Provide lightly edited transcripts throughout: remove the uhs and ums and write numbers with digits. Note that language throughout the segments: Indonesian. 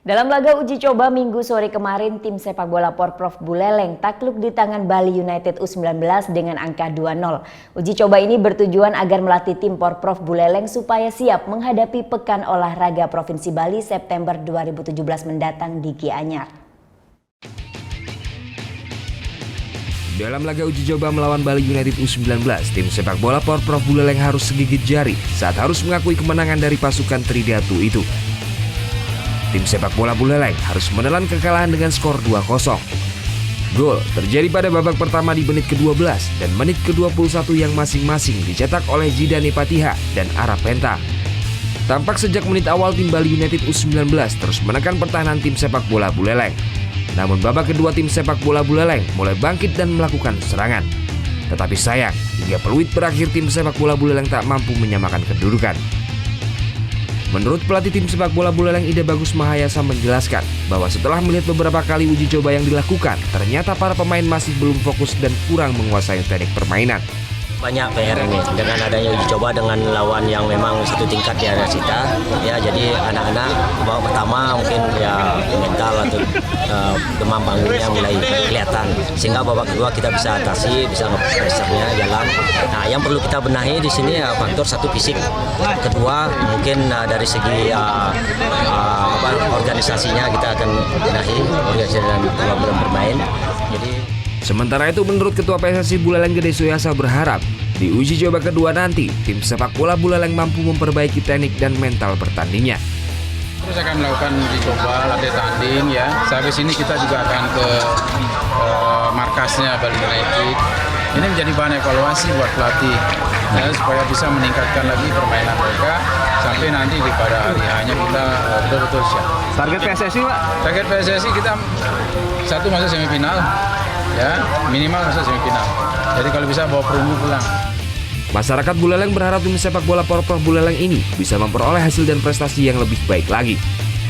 Dalam laga uji coba Minggu sore kemarin, tim sepak bola Porprov Buleleng takluk di tangan Bali United U19 dengan angka 2-0. Uji coba ini bertujuan agar melatih tim Porprov Buleleng supaya siap menghadapi Pekan Olahraga Provinsi Bali September 2017 mendatang di Gianyar. Dalam laga uji coba melawan Bali United U19, tim sepak bola Porprov Buleleng harus segigit jari saat harus mengakui kemenangan dari pasukan Tridatu itu. Tim sepak bola Buleleng harus menelan kekalahan dengan skor 2-0. Gol terjadi pada babak pertama di menit ke-12 dan menit ke-21 yang masing-masing dicetak oleh Zidane Patiha dan Arapenta. Tampak sejak menit awal tim Bali United U19 terus menekan pertahanan tim sepak bola Buleleng. Namun babak kedua tim sepak bola Buleleng mulai bangkit dan melakukan serangan. Tetapi sayang, hingga peluit berakhir tim sepak bola Buleleng tak mampu menyamakan kedudukan. Menurut pelatih tim sepak bola Buleleng Ida Bagus Mahayasa menjelaskan bahwa setelah melihat beberapa kali uji coba yang dilakukan, ternyata para pemain masih belum fokus dan kurang menguasai teknik permainan. Banyak PR ini dengan adanya uji coba dengan lawan yang memang satu tingkat di atas kita, ya, jadi anak-anak babak pertama mungkin ya mental atau demam panggungnya mulai kelihatan, sehingga babak kedua kita bisa atasi, bisa nge-pressernya jalan. Nah, yang perlu kita benahi di sini ya faktor satu fisik, kedua mungkin dari segi organisasinya kita akan benahi organisasi dan kemampuan bermain. Sementara itu, menurut Ketua PSSI Buleleng Gede Suyasa berharap di uji coba kedua nanti tim sepak bola Buleleng mampu memperbaiki teknik dan mental bertandingnya. Terus akan melakukan uji coba latihan tanding ya. Sehabis ini kita juga akan ke markasnya Bali United. Ini menjadi bahan evaluasi buat pelatih ya, supaya bisa meningkatkan lagi permainan mereka sampai nanti di pada hari hanya kita betul-betul siap. Target PSSI, Pak? Target PSSI kita satu masuk semifinal. Ya, minimal masuk semifinal. Jadi kalau bisa bawa perunggu pulang. Masyarakat Buleleng berharap tim sepak bola Porprov Buleleng ini bisa memperoleh hasil dan prestasi yang lebih baik lagi.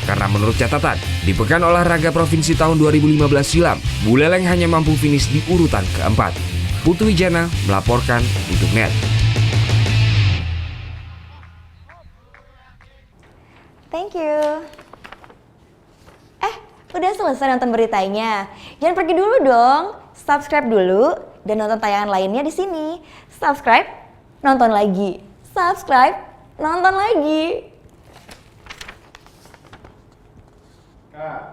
Karena menurut catatan, di Pekan Olahraga Provinsi tahun 2015 silam, Buleleng hanya mampu finish di urutan keempat. Putu Wijana melaporkan untuk NET. Thank you. Udah selesai nonton beritanya? Jangan pergi dulu dong. Subscribe dulu dan nonton tayangan lainnya di sini. Subscribe, nonton lagi. Subscribe, nonton lagi. Kak.